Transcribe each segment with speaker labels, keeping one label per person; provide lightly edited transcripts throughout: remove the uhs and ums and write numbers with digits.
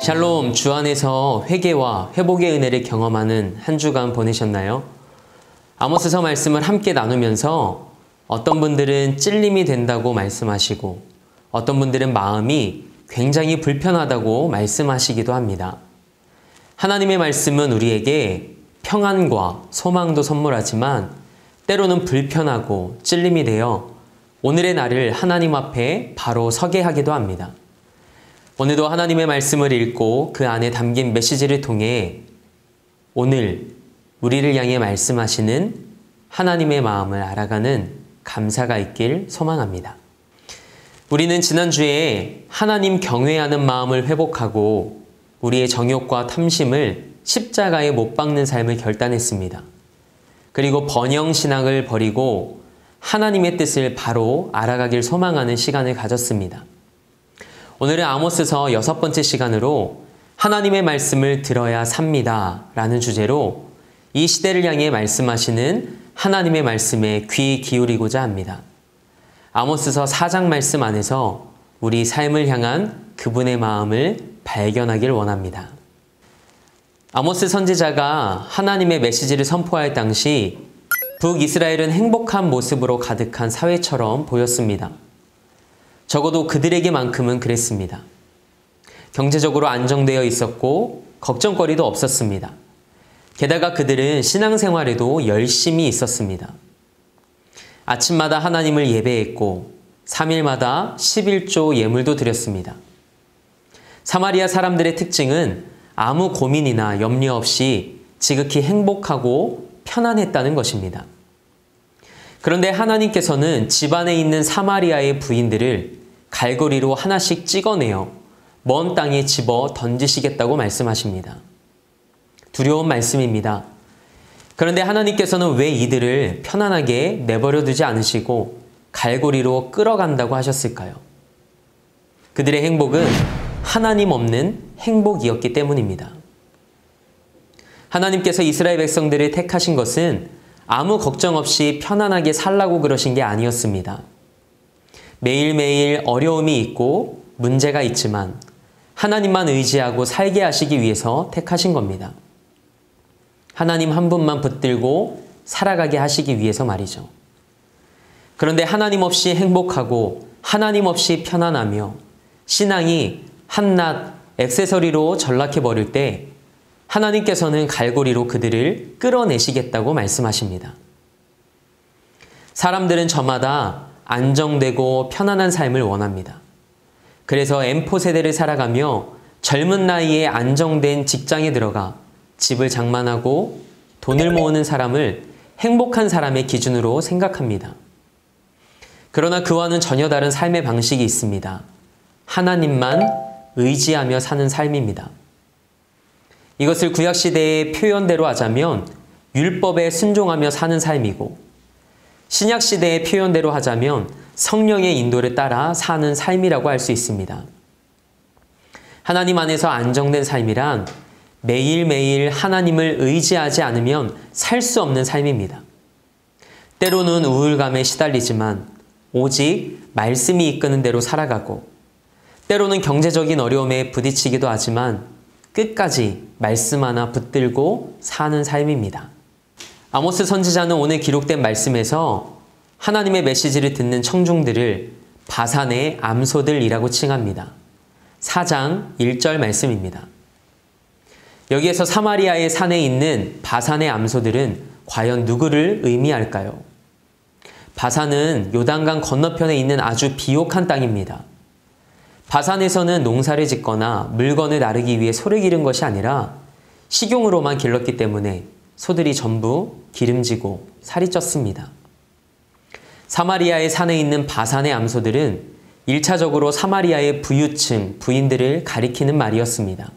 Speaker 1: 샬롬, 주 안에서 회개와 회복의 은혜를 경험하는 한 주간 보내셨나요? 아모스서 말씀을 함께 나누면서 어떤 분들은 찔림이 된다고 말씀하시고 어떤 분들은 마음이 굉장히 불편하다고 말씀하시기도 합니다. 하나님의 말씀은 우리에게 평안과 소망도 선물하지만 때로는 불편하고 찔림이 되어 오늘의 나를 하나님 앞에 바로 서게 하기도 합니다. 오늘도 하나님의 말씀을 읽고 그 안에 담긴 메시지를 통해 오늘 우리를 향해 말씀하시는 하나님의 마음을 알아가는 감사가 있길 소망합니다. 우리는 지난주에 하나님 경외하는 마음을 회복하고 우리의 정욕과 탐심을 십자가에 못 박는 삶을 결단했습니다. 그리고 번영신앙을 버리고 하나님의 뜻을 바로 알아가길 소망하는 시간을 가졌습니다. 오늘은 아모스서 6번째 시간으로 하나님의 말씀을 들어야 삽니다 라는 주제로 이 시대를 향해 말씀하시는 하나님의 말씀에 귀 기울이고자 합니다. 아모스서 4장 말씀 안에서 우리 삶을 향한 그분의 마음을 발견하길 원합니다. 아모스 선지자가 하나님의 메시지를 선포할 당시 북이스라엘은 행복한 모습으로 가득한 사회처럼 보였습니다. 적어도 그들에게만큼은 그랬습니다. 경제적으로 안정되어 있었고 걱정거리도 없었습니다. 게다가 그들은 신앙생활에도 열심히 있었습니다. 아침마다 하나님을 예배했고 3일마다 11조 예물도 드렸습니다. 사마리아 사람들의 특징은 아무 고민이나 염려 없이 지극히 행복하고 편안했다는 것입니다. 그런데 하나님께서는 집안에 있는 사마리아의 부인들을 갈고리로 하나씩 찍어내어 먼 땅에 집어 던지시겠다고 말씀하십니다. 두려운 말씀입니다. 그런데 하나님께서는 왜 이들을 편안하게 내버려 두지 않으시고 갈고리로 끌어간다고 하셨을까요? 그들의 행복은 하나님 없는 행복이었기 때문입니다. 하나님께서 이스라엘 백성들을 택하신 것은 아무 걱정 없이 편안하게 살라고 그러신 게 아니었습니다. 매일매일 어려움이 있고 문제가 있지만 하나님만 의지하고 살게 하시기 위해서 택하신 겁니다. 하나님 한 분만 붙들고 살아가게 하시기 위해서 말이죠. 그런데 하나님 없이 행복하고 하나님 없이 편안하며 신앙이 한낱 액세서리로 전락해버릴 때 하나님께서는 갈고리로 그들을 끌어내시겠다고 말씀하십니다. 사람들은 저마다 안정되고 편안한 삶을 원합니다. 그래서 M4 세대를 살아가며 젊은 나이에 안정된 직장에 들어가 집을 장만하고 돈을 모으는 사람을 행복한 사람의 기준으로 생각합니다. 그러나 그와는 전혀 다른 삶의 방식이 있습니다. 하나님만 의지하며 사는 삶입니다. 이것을 구약시대의 표현대로 하자면 율법에 순종하며 사는 삶이고 신약시대의 표현대로 하자면 성령의 인도를 따라 사는 삶이라고 할 수 있습니다. 하나님 안에서 안정된 삶이란 매일매일 하나님을 의지하지 않으면 살 수 없는 삶입니다. 때로는 우울감에 시달리지만 오직 말씀이 이끄는 대로 살아가고 때로는 경제적인 어려움에 부딪히기도 하지만 끝까지 말씀 하나 붙들고 사는 삶입니다. 아모스 선지자는 오늘 기록된 말씀에서 하나님의 메시지를 듣는 청중들을 바산의 암소들이라고 칭합니다. 4장 1절 말씀입니다. 여기에서 사마리아의 산에 있는 바산의 암소들은 과연 누구를 의미할까요? 바산은 요단강 건너편에 있는 아주 비옥한 땅입니다. 바산에서는 농사를 짓거나 물건을 나르기 위해 소를 기른 것이 아니라 식용으로만 길렀기 때문에 소들이 전부 기름지고 살이 쪘습니다. 사마리아의 산에 있는 바산의 암소들은 1차적으로 사마리아의 부유층, 부인들을 가리키는 말이었습니다.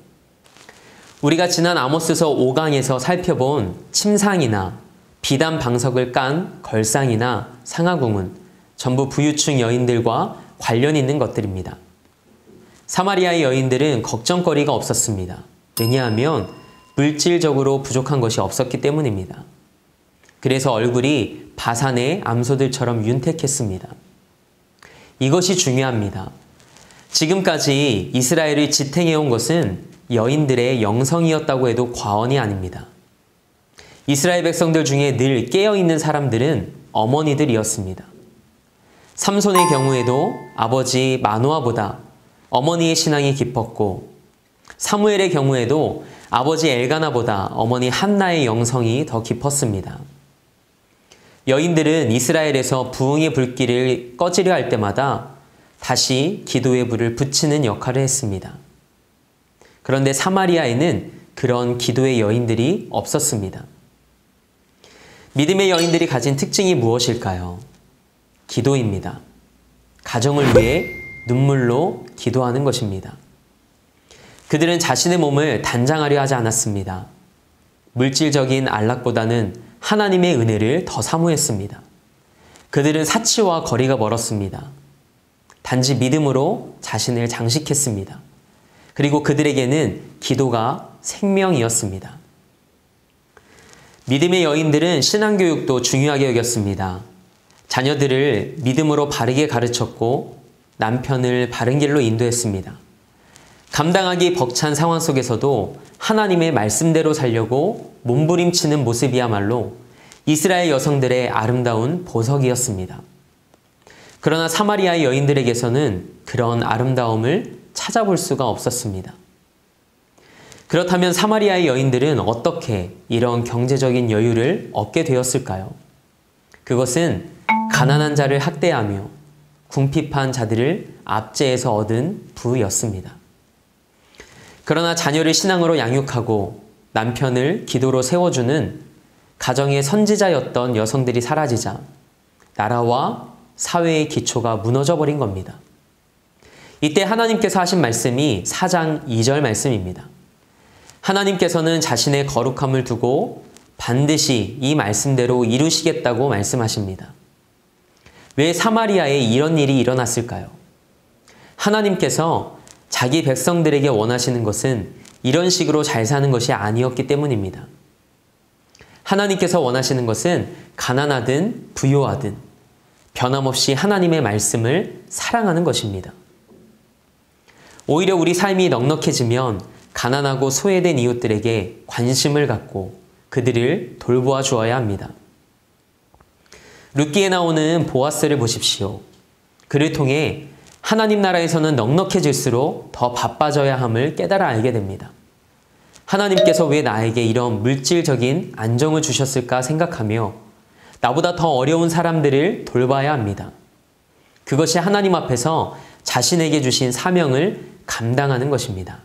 Speaker 1: 우리가 지난 아모스서 5강에서 살펴본 침상이나 비단 방석을 깐 걸상이나 상하궁은 전부 부유층 여인들과 관련 있는 것들입니다. 사마리아의 여인들은 걱정거리가 없었습니다. 왜냐하면 물질적으로 부족한 것이 없었기 때문입니다. 그래서 얼굴이 바산의 암소들처럼 윤택했습니다. 이것이 중요합니다. 지금까지 이스라엘을 지탱해온 것은 여인들의 영성이었다고 해도 과언이 아닙니다. 이스라엘 백성들 중에 늘 깨어있는 사람들은 어머니들이었습니다. 삼손의 경우에도 아버지 마노아보다 어머니의 신앙이 깊었고, 사무엘의 경우에도 아버지 엘가나보다 어머니 한나의 영성이 더 깊었습니다. 여인들은 이스라엘에서 부흥의 불길을 꺼지려 할 때마다 다시 기도의 불을 붙이는 역할을 했습니다. 그런데 사마리아에는 그런 기도의 여인들이 없었습니다. 믿음의 여인들이 가진 특징이 무엇일까요? 기도입니다. 가정을 위해 눈물로 기도하는 것입니다. 그들은 자신의 몸을 단장하려 하지 않았습니다. 물질적인 안락보다는 하나님의 은혜를 더 사모했습니다. 그들은 사치와 거리가 멀었습니다. 단지 믿음으로 자신을 장식했습니다. 그리고 그들에게는 기도가 생명이었습니다. 믿음의 여인들은 신앙교육도 중요하게 여겼습니다. 자녀들을 믿음으로 바르게 가르쳤고 남편을 바른 길로 인도했습니다. 감당하기 벅찬 상황 속에서도 하나님의 말씀대로 살려고 몸부림치는 모습이야말로 이스라엘 여성들의 아름다운 보석이었습니다. 그러나 사마리아의 여인들에게서는 그런 아름다움을 찾아볼 수가 없었습니다. 그렇다면 사마리아의 여인들은 어떻게 이런 경제적인 여유를 얻게 되었을까요? 그것은 가난한 자를 학대하며 궁핍한 자들을 압제해서 얻은 부였습니다. 그러나 자녀를 신앙으로 양육하고 남편을 기도로 세워주는 가정의 선지자였던 여성들이 사라지자 나라와 사회의 기초가 무너져 버린 겁니다. 이때 하나님께서 하신 말씀이 4장 2절 말씀입니다. 하나님께서는 자신의 거룩함을 두고 반드시 이 말씀대로 이루시겠다고 말씀하십니다. 왜 사마리아에 이런 일이 일어났을까요? 하나님께서 자기 백성들에게 원하시는 것은 이런 식으로 잘 사는 것이 아니었기 때문입니다. 하나님께서 원하시는 것은 가난하든 부유하든 변함없이 하나님의 말씀을 사랑하는 것입니다. 오히려 우리 삶이 넉넉해지면 가난하고 소외된 이웃들에게 관심을 갖고 그들을 돌보아 주어야 합니다. 룻기에 나오는 보아스를 보십시오. 그를 통해 하나님 나라에서는 넉넉해질수록 더 바빠져야 함을 깨달아 알게 됩니다. 하나님께서 왜 나에게 이런 물질적인 안정을 주셨을까 생각하며 나보다 더 어려운 사람들을 돌봐야 합니다. 그것이 하나님 앞에서 자신에게 주신 사명을 감당하는 것입니다.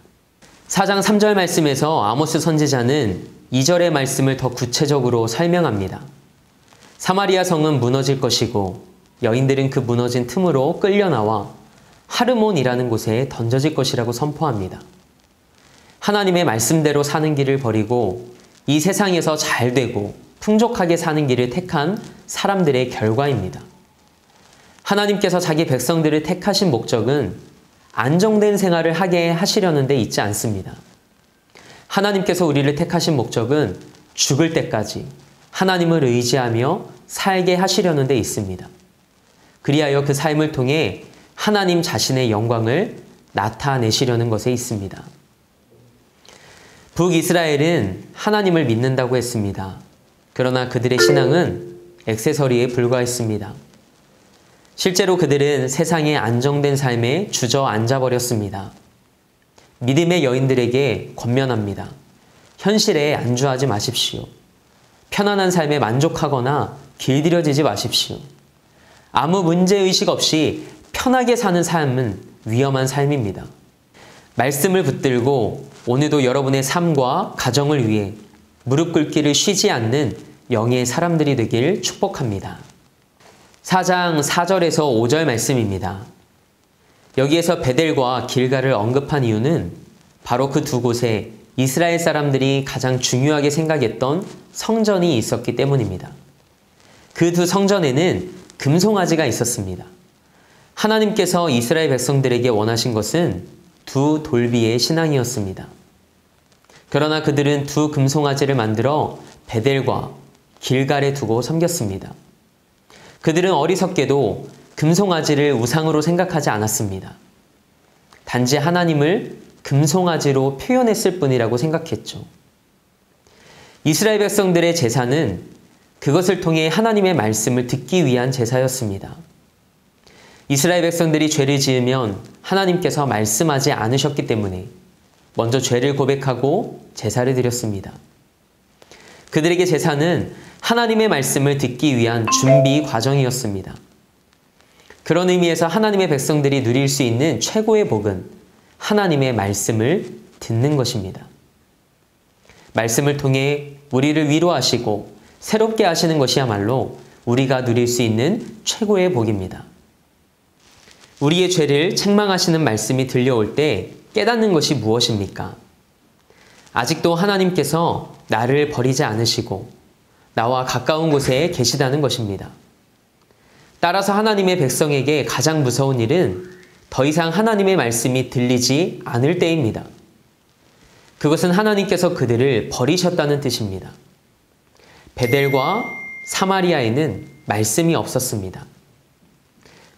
Speaker 1: 4장 3절 말씀에서 아모스 선지자는 2절의 말씀을 더 구체적으로 설명합니다. 사마리아 성은 무너질 것이고 여인들은 그 무너진 틈으로 끌려나와 하르몬이라는 곳에 던져질 것이라고 선포합니다. 하나님의 말씀대로 사는 길을 버리고 이 세상에서 잘되고 풍족하게 사는 길을 택한 사람들의 결과입니다. 하나님께서 자기 백성들을 택하신 목적은 안정된 생활을 하게 하시려는 데 있지 않습니다. 하나님께서 우리를 택하신 목적은 죽을 때까지 하나님을 의지하며 살게 하시려는 데 있습니다. 그리하여 그 삶을 통해 하나님 자신의 영광을 나타내시려는 것에 있습니다. 북이스라엘은 하나님을 믿는다고 했습니다. 그러나 그들의 신앙은 액세서리에 불과했습니다. 실제로 그들은 세상의 안정된 삶에 주저앉아 버렸습니다. 믿음의 여인들에게 권면합니다. 현실에 안주하지 마십시오. 편안한 삶에 만족하거나 길들여지지 마십시오. 아무 문제의식 없이 편하게 사는 삶은 위험한 삶입니다. 말씀을 붙들고 오늘도 여러분의 삶과 가정을 위해 무릎 꿇기를 쉬지 않는 영의 사람들이 되길 축복합니다. 4장 4절에서 5절 말씀입니다. 여기에서 베델과 길갈을 언급한 이유는 바로 그 두 곳에 이스라엘 사람들이 가장 중요하게 생각했던 성전이 있었기 때문입니다. 그 두 성전에는 금송아지가 있었습니다. 하나님께서 이스라엘 백성들에게 원하신 것은 두 돌비의 신앙이었습니다. 그러나 그들은 두 금송아지를 만들어 베델과 길갈에 두고 섬겼습니다. 그들은 어리석게도 금송아지를 우상으로 생각하지 않았습니다. 단지 하나님을 금송아지로 표현했을 뿐이라고 생각했죠. 이스라엘 백성들의 제사는 그것을 통해 하나님의 말씀을 듣기 위한 제사였습니다. 이스라엘 백성들이 죄를 지으면 하나님께서 말씀하지 않으셨기 때문에 먼저 죄를 고백하고 제사를 드렸습니다. 그들에게 제사는 하나님의 말씀을 듣기 위한 준비 과정이었습니다. 그런 의미에서 하나님의 백성들이 누릴 수 있는 최고의 복은 하나님의 말씀을 듣는 것입니다. 말씀을 통해 우리를 위로하시고 새롭게 하시는 것이야말로 우리가 누릴 수 있는 최고의 복입니다. 우리의 죄를 책망하시는 말씀이 들려올 때 깨닫는 것이 무엇입니까? 아직도 하나님께서 나를 버리지 않으시고 나와 가까운 곳에 계시다는 것입니다. 따라서 하나님의 백성에게 가장 무서운 일은 더 이상 하나님의 말씀이 들리지 않을 때입니다. 그것은 하나님께서 그들을 버리셨다는 뜻입니다. 베델과 사마리아에는 말씀이 없었습니다.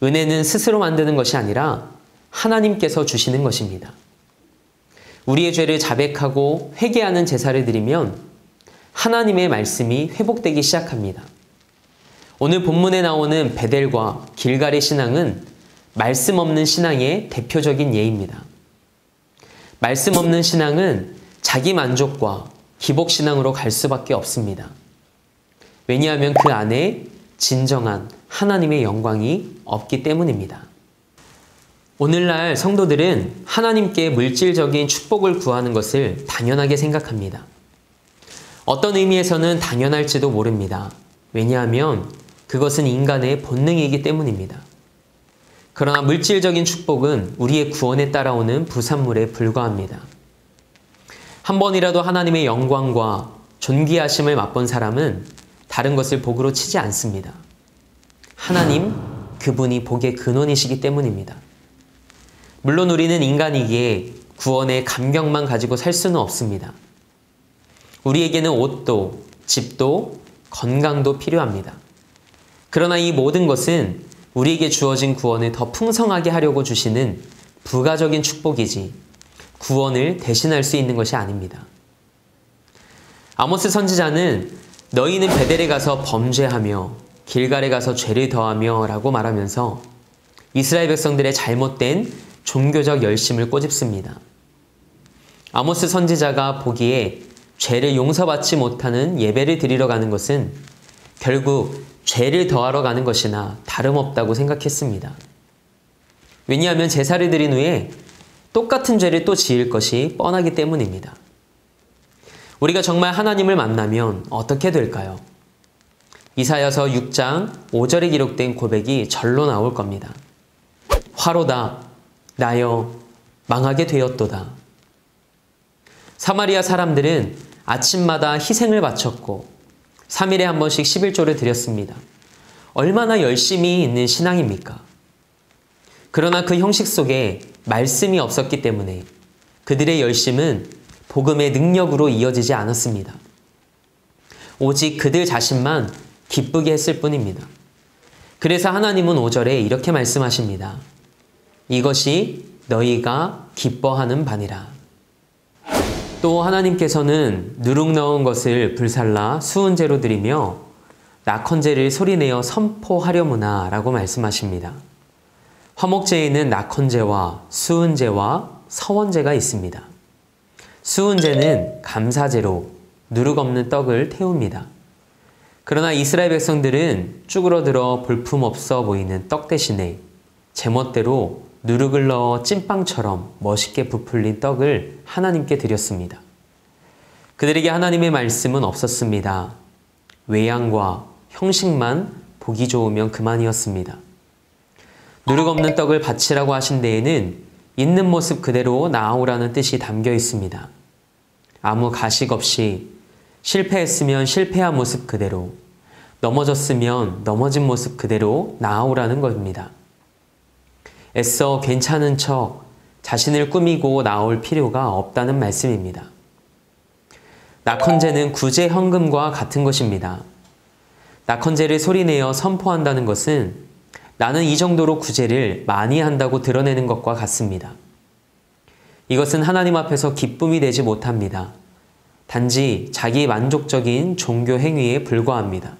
Speaker 1: 은혜는 스스로 만드는 것이 아니라 하나님께서 주시는 것입니다. 우리의 죄를 자백하고 회개하는 제사를 드리면 하나님의 말씀이 회복되기 시작합니다. 오늘 본문에 나오는 베델과 길갈의 신앙은 말씀 없는 신앙의 대표적인 예입니다. 말씀 없는 신앙은 자기 만족과 기복신앙으로 갈 수밖에 없습니다. 왜냐하면 그 안에 진정한 하나님의 영광이 없기 때문입니다. 오늘날 성도들은 하나님께 물질적인 축복을 구하는 것을 당연하게 생각합니다. 어떤 의미에서는 당연할지도 모릅니다. 왜냐하면 그것은 인간의 본능이기 때문입니다. 그러나 물질적인 축복은 우리의 구원에 따라오는 부산물에 불과합니다. 한 번이라도 하나님의 영광과 존귀하심을 맛본 사람은 다른 것을 복으로 치지 않습니다. 하나님, 그분이 복의 근원이시기 때문입니다. 물론 우리는 인간이기에 구원의 감격만 가지고 살 수는 없습니다. 우리에게는 옷도, 집도, 건강도 필요합니다. 그러나 이 모든 것은 우리에게 주어진 구원을 더 풍성하게 하려고 주시는 부가적인 축복이지 구원을 대신할 수 있는 것이 아닙니다. 아모스 선지자는 너희는 베델에 가서 범죄하며 길갈에 가서 죄를 더하며 라고 말하면서 이스라엘 백성들의 잘못된 종교적 열심을 꼬집습니다. 아모스 선지자가 보기에 죄를 용서받지 못하는 예배를 드리러 가는 것은 결국 죄를 더하러 가는 것이나 다름없다고 생각했습니다. 왜냐하면 제사를 드린 후에 똑같은 죄를 또 지을 것이 뻔하기 때문입니다. 우리가 정말 하나님을 만나면 어떻게 될까요? 이사야서 6장 5절에 기록된 고백이 절로 나올 겁니다. 화로다, 나여 망하게 되었도다. 사마리아 사람들은 아침마다 희생을 바쳤고 3일에 한 번씩 11조를 드렸습니다. 얼마나 열심히 있는 신앙입니까? 그러나 그 형식 속에 말씀이 없었기 때문에 그들의 열심은 복음의 능력으로 이어지지 않았습니다. 오직 그들 자신만 기쁘게 했을 뿐입니다. 그래서 하나님은 5절에 이렇게 말씀하십니다. 이것이 너희가 기뻐하는 바니라. 또 하나님께서는 누룩 넣은 것을 불살라 수은제로 드리며 낙헌제를 소리내어 선포하려무나 라고 말씀하십니다. 화목제에는 낙헌제와 수은제와 서원제가 있습니다. 수은제는 감사제로 누룩 없는 떡을 태웁니다. 그러나 이스라엘 백성들은 쭈그러들어 볼품없어 보이는 떡 대신에 제멋대로 누룩을 넣어 찐빵처럼 멋있게 부풀린 떡을 하나님께 드렸습니다. 그들에게 하나님의 말씀은 없었습니다. 외양과 형식만 보기 좋으면 그만이었습니다. 누룩 없는 떡을 바치라고 하신 데에는 있는 모습 그대로 나아오라는 뜻이 담겨 있습니다. 아무 가식 없이 실패했으면 실패한 모습 그대로, 넘어졌으면 넘어진 모습 그대로 나아오라는 겁니다. 애써 괜찮은 척 자신을 꾸미고 나올 필요가 없다는 말씀입니다. 낙헌제는 구제 헌금과 같은 것입니다. 낙헌제를 소리내어 선포한다는 것은 나는 이 정도로 구제를 많이 한다고 드러내는 것과 같습니다. 이것은 하나님 앞에서 기쁨이 되지 못합니다. 단지 자기 만족적인 종교 행위에 불과합니다.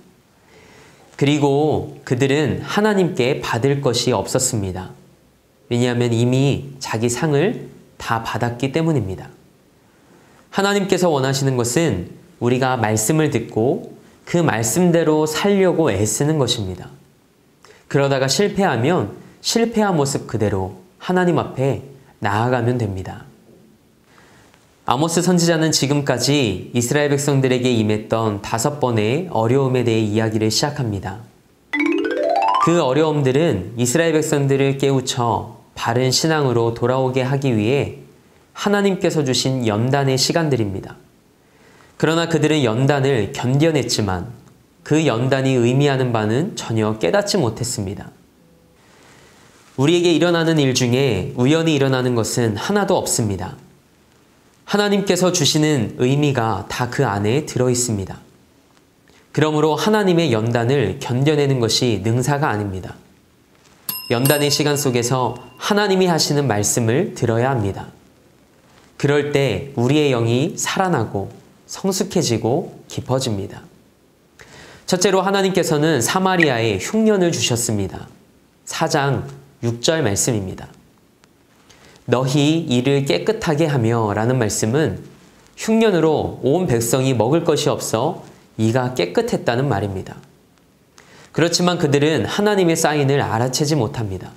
Speaker 1: 그리고 그들은 하나님께 받을 것이 없었습니다. 왜냐하면 이미 자기 상을 다 받았기 때문입니다. 하나님께서 원하시는 것은 우리가 말씀을 듣고 그 말씀대로 살려고 애쓰는 것입니다. 그러다가 실패하면 실패한 모습 그대로 하나님 앞에 나아가면 됩니다. 아모스 선지자는 지금까지 이스라엘 백성들에게 임했던 5번의 어려움에 대해 이야기를 시작합니다. 그 어려움들은 이스라엘 백성들을 깨우쳐 바른 신앙으로 돌아오게 하기 위해 하나님께서 주신 연단의 시간들입니다. 그러나 그들은 연단을 견뎌냈지만 그 연단이 의미하는 바는 전혀 깨닫지 못했습니다. 우리에게 일어나는 일 중에 우연히 일어나는 것은 하나도 없습니다. 하나님께서 주시는 의미가 다 그 안에 들어 있습니다. 그러므로 하나님의 연단을 견뎌내는 것이 능사가 아닙니다. 연단의 시간 속에서 하나님이 하시는 말씀을 들어야 합니다. 그럴 때 우리의 영이 살아나고 성숙해지고 깊어집니다. 첫째로 하나님께서는 사마리아에 흉년을 주셨습니다. 4장 6절 말씀입니다. 너희 이를 깨끗하게 하며 라는 말씀은 흉년으로 온 백성이 먹을 것이 없어 이가 깨끗했다는 말입니다. 그렇지만 그들은 하나님의 사인을 알아채지 못합니다.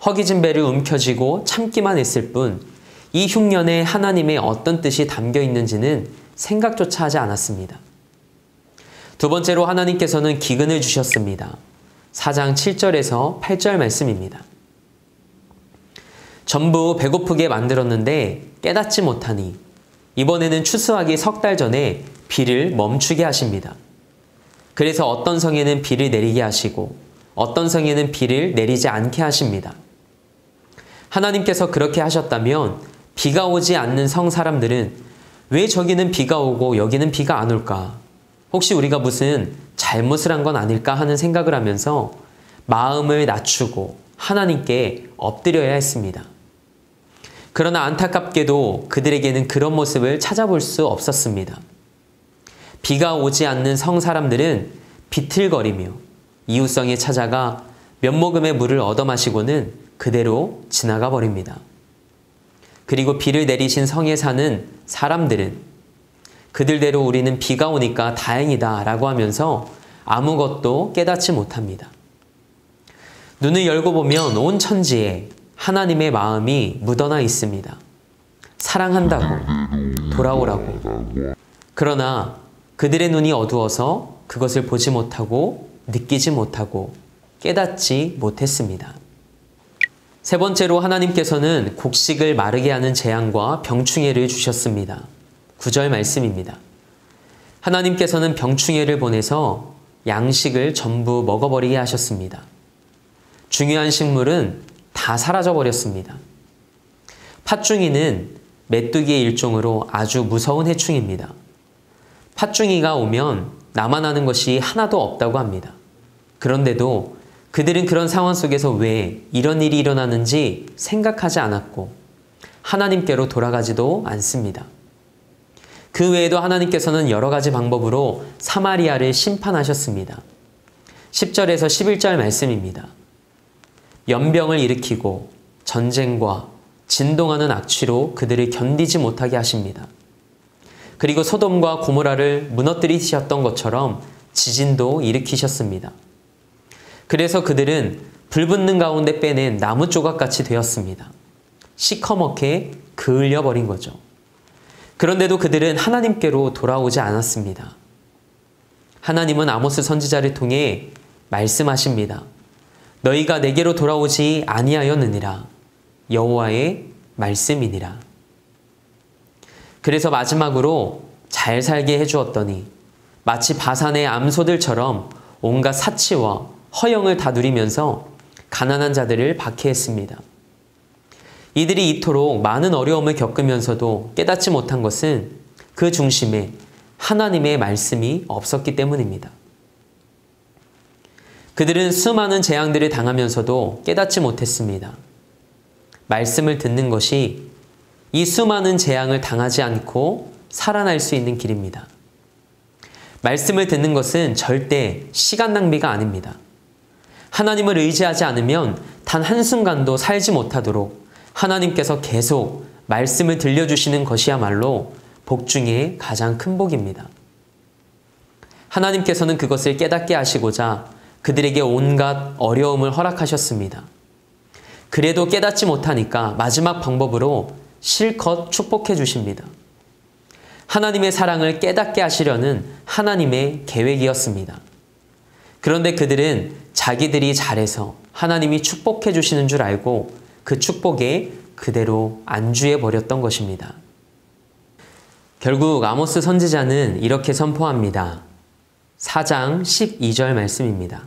Speaker 1: 허기진 배를 움켜쥐고 참기만 했을 뿐 이 흉년에 하나님의 어떤 뜻이 담겨 있는지는 생각조차 하지 않았습니다. 두 번째로 하나님께서는 기근을 주셨습니다. 4장 7절에서 8절 말씀입니다. 전부 배고프게 만들었는데 깨닫지 못하니 이번에는 추수하기 3달 전에 비를 멈추게 하십니다. 그래서 어떤 성에는 비를 내리게 하시고 어떤 성에는 비를 내리지 않게 하십니다. 하나님께서 그렇게 하셨다면 비가 오지 않는 성 사람들은 왜 저기는 비가 오고 여기는 비가 안 올까? 혹시 우리가 무슨 잘못을 한 건 아닐까 하는 생각을 하면서 마음을 낮추고 하나님께 엎드려야 했습니다. 그러나 안타깝게도 그들에게는 그런 모습을 찾아볼 수 없었습니다. 비가 오지 않는 성 사람들은 비틀거리며 이웃성에 찾아가 몇 모금의 물을 얻어 마시고는 그대로 지나가 버립니다. 그리고 비를 내리신 성에 사는 사람들은 그들대로 우리는 비가 오니까 다행이다 라고 하면서 아무것도 깨닫지 못합니다. 눈을 열고 보면 온 천지에 하나님의 마음이 묻어나 있습니다. 사랑한다고, 돌아오라고. 그러나 그들의 눈이 어두워서 그것을 보지 못하고 느끼지 못하고 깨닫지 못했습니다. 세 번째로 하나님께서는 곡식을 마르게 하는 재앙과 병충해를 주셨습니다. 9절 말씀입니다. 하나님께서는 병충해를 보내서 양식을 전부 먹어버리게 하셨습니다. 중요한 식물은 다 사라져버렸습니다. 팥중이는 메뚜기의 일종으로 아주 무서운 해충입니다. 팥중이가 오면 남아나는 것이 하나도 없다고 합니다. 그런데도 그들은 그런 상황 속에서 왜 이런 일이 일어나는지 생각하지 않았고 하나님께로 돌아가지도 않습니다. 그 외에도 하나님께서는 여러 가지 방법으로 사마리아를 심판하셨습니다. 10절에서 11절 말씀입니다. 연병을 일으키고 전쟁과 진동하는 악취로 그들을 견디지 못하게 하십니다. 그리고 소돔과 고모라를 무너뜨리셨던 것처럼 지진도 일으키셨습니다. 그래서 그들은 불붙는 가운데 빼낸 나무 조각같이 되었습니다. 시커멓게 그을려 버린 거죠. 그런데도 그들은 하나님께로 돌아오지 않았습니다. 하나님은 아모스 선지자를 통해 말씀하십니다. 너희가 내게로 돌아오지 아니하였느니라. 여호와의 말씀이니라. 그래서 마지막으로 잘 살게 해주었더니 마치 바산의 암소들처럼 온갖 사치와 허영을 다 누리면서 가난한 자들을 박해했습니다. 이들이 이토록 많은 어려움을 겪으면서도 깨닫지 못한 것은 그 중심에 하나님의 말씀이 없었기 때문입니다. 그들은 수많은 재앙들을 당하면서도 깨닫지 못했습니다. 말씀을 듣는 것이 이 수많은 재앙을 당하지 않고 살아날 수 있는 길입니다. 말씀을 듣는 것은 절대 시간 낭비가 아닙니다. 하나님을 의지하지 않으면 단 한순간도 살지 못하도록 하나님께서 계속 말씀을 들려주시는 것이야말로 복 중에 가장 큰 복입니다. 하나님께서는 그것을 깨닫게 하시고자 그들에게 온갖 어려움을 허락하셨습니다. 그래도 깨닫지 못하니까 마지막 방법으로 실컷 축복해 주십니다. 하나님의 사랑을 깨닫게 하시려는 하나님의 계획이었습니다. 그런데 그들은 자기들이 잘해서 하나님이 축복해 주시는 줄 알고 그 축복에 그대로 안주해 버렸던 것입니다. 결국 아모스 선지자는 이렇게 선포합니다. 4장 12절 말씀입니다.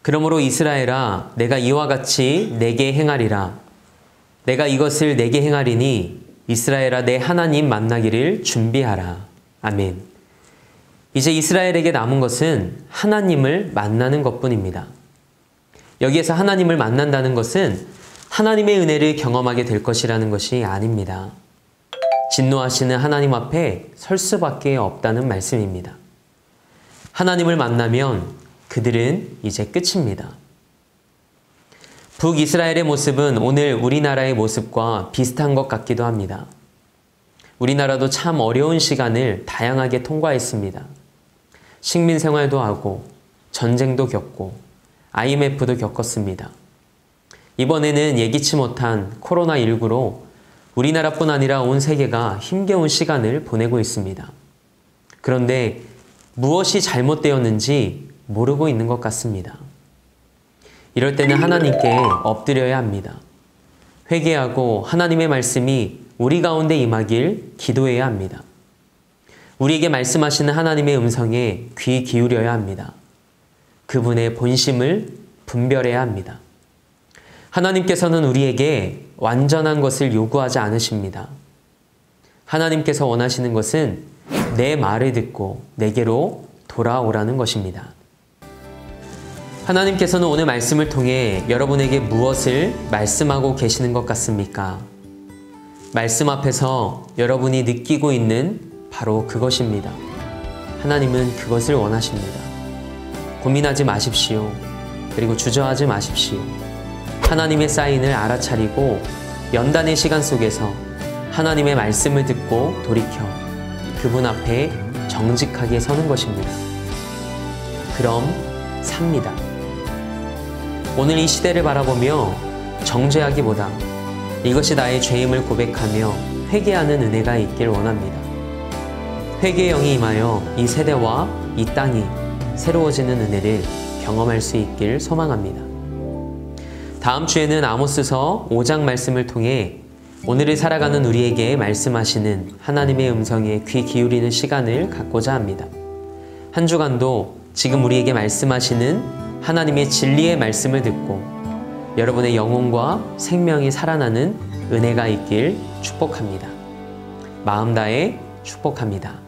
Speaker 1: 그러므로 이스라엘아, 내가 이와 같이 내게 행하리라. 내가 이것을 내게 행하리니 이스라엘아, 내 하나님 만나기를 준비하라. 아멘. 이제 이스라엘에게 남은 것은 하나님을 만나는 것뿐입니다. 여기에서 하나님을 만난다는 것은 하나님의 은혜를 경험하게 될 것이라는 것이 아닙니다. 진노하시는 하나님 앞에 설 수밖에 없다는 말씀입니다. 하나님을 만나면 그들은 이제 끝입니다. 북이스라엘의 모습은 오늘 우리나라의 모습과 비슷한 것 같기도 합니다. 우리나라도 참 어려운 시간을 다양하게 통과했습니다. 식민 생활도 하고 전쟁도 겪고 IMF도 겪었습니다. 이번에는 예기치 못한 코로나19로 우리나라뿐 아니라 온 세계가 힘겨운 시간을 보내고 있습니다. 그런데 무엇이 잘못되었는지 모르고 있는 것 같습니다. 이럴 때는 하나님께 엎드려야 합니다. 회개하고 하나님의 말씀이 우리 가운데 임하길 기도해야 합니다. 우리에게 말씀하시는 하나님의 음성에 귀 기울여야 합니다. 그분의 본심을 분별해야 합니다. 하나님께서는 우리에게 완전한 것을 요구하지 않으십니다. 하나님께서 원하시는 것은 내 말을 듣고 내게로 돌아오라는 것입니다. 하나님께서는 오늘 말씀을 통해 여러분에게 무엇을 말씀하고 계시는 것 같습니까? 말씀 앞에서 여러분이 느끼고 있는 바로 그것입니다. 하나님은 그것을 원하십니다. 고민하지 마십시오. 그리고 주저하지 마십시오. 하나님의 사인을 알아차리고 연단의 시간 속에서 하나님의 말씀을 듣고 돌이켜 그분 앞에 정직하게 서는 것입니다. 그럼 삽니다. 오늘 이 시대를 바라보며 정죄하기보다 이것이 나의 죄임을 고백하며 회개하는 은혜가 있길 원합니다. 회개의 영이 임하여 이 세대와 이 땅이 새로워지는 은혜를 경험할 수 있길 소망합니다. 다음 주에는 아모스서 5장 말씀을 통해 오늘을 살아가는 우리에게 말씀하시는 하나님의 음성에 귀 기울이는 시간을 갖고자 합니다. 한 주간도 지금 우리에게 말씀하시는 하나님의 진리의 말씀을 듣고 여러분의 영혼과 생명이 살아나는 은혜가 있길 축복합니다. 마음 다해 축복합니다.